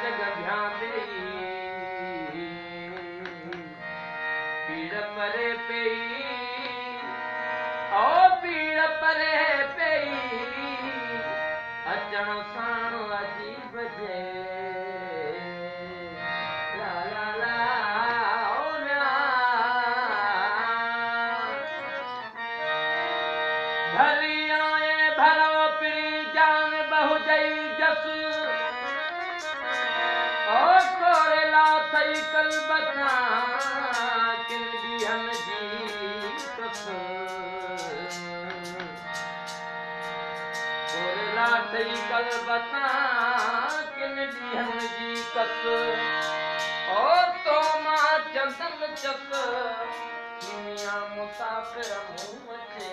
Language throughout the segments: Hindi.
जगभ्या पेई पीड़ परे पेई ओ पीड़ परे पेई अचण साण अजीब जे ला ला ला ओ न्या भली आए भलो पिरी जान बहु जई जस ओ कोरेला थई कल बता किन बिहन जी कस कोरेला थई कल बता किन बिहन जी कस ओ तो मां चंदन चक दुनिया मुसाफिर मुंह चे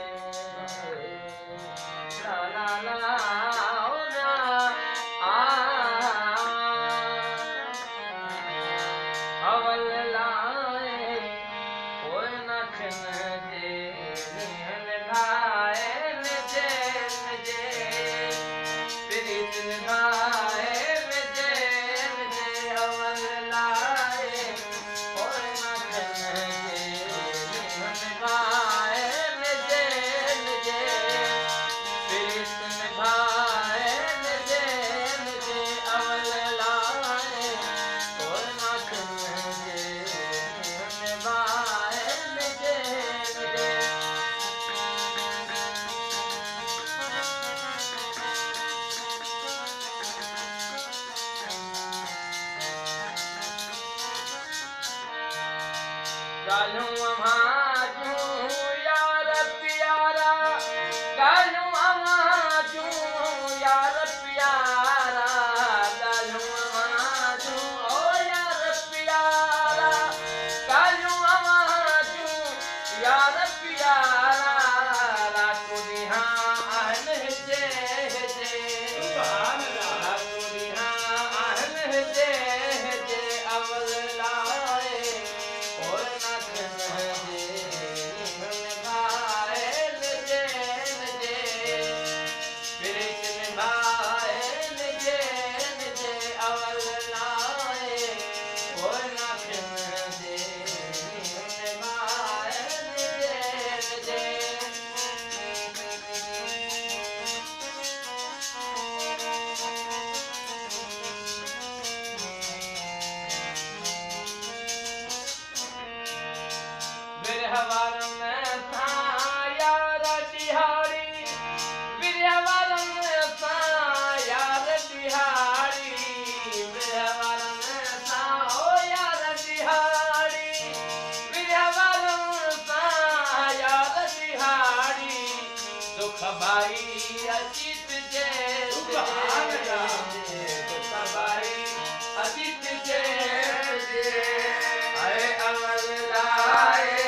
ला ला ला ओ ला हवल लाए कोई न छिन जे निहन भाए निजे निजे प्रीत निभाए निजे निजे हवल लाए कोई न छिन जे निहन भाए निजे निजे प्रीत निभाए निजे निजे हवल लाए कोई न छिन जे निहन भाए निजे निजे गालूं अमाजूं यार प्यारा गालूं अमाजूं यार प्यारा गालूं अमाजूं ओ यार प्यारा गालूं अमाजूं यार प्यारा रातों दिहां आहन जे रातों दिहां आहन जे अवल लाए और न छिन जे निहन भाए निजे निजे प्रीत निभाए निजे निजे अवल लाए और न छिन जे निहन भाए निजे निजे बिरहवारन सा यार तिहाड़ी बिरहवारन सा यार तिहाड़ी बिरहवारन सा ओ यार तिहाड़ी बिरहवारन सा यार तिहाड़ी दुख भाई अचित जे दुख भाई अचित जे अरे अमल लाए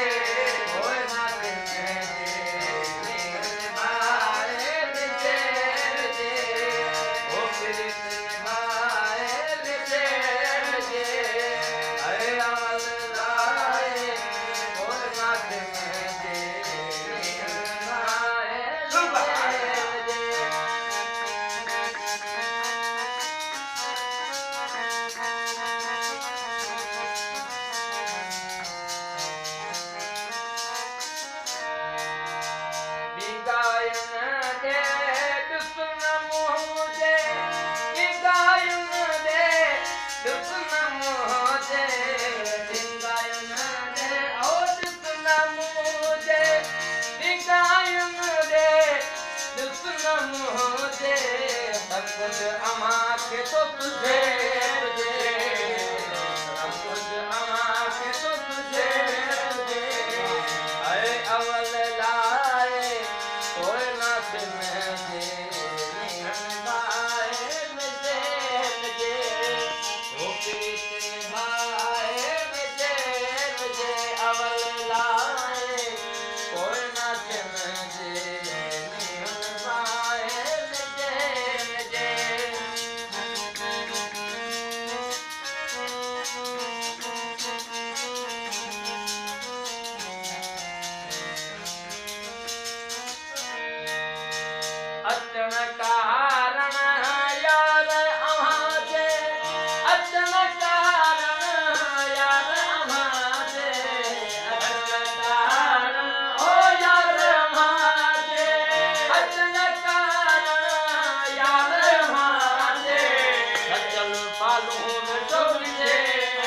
सुख से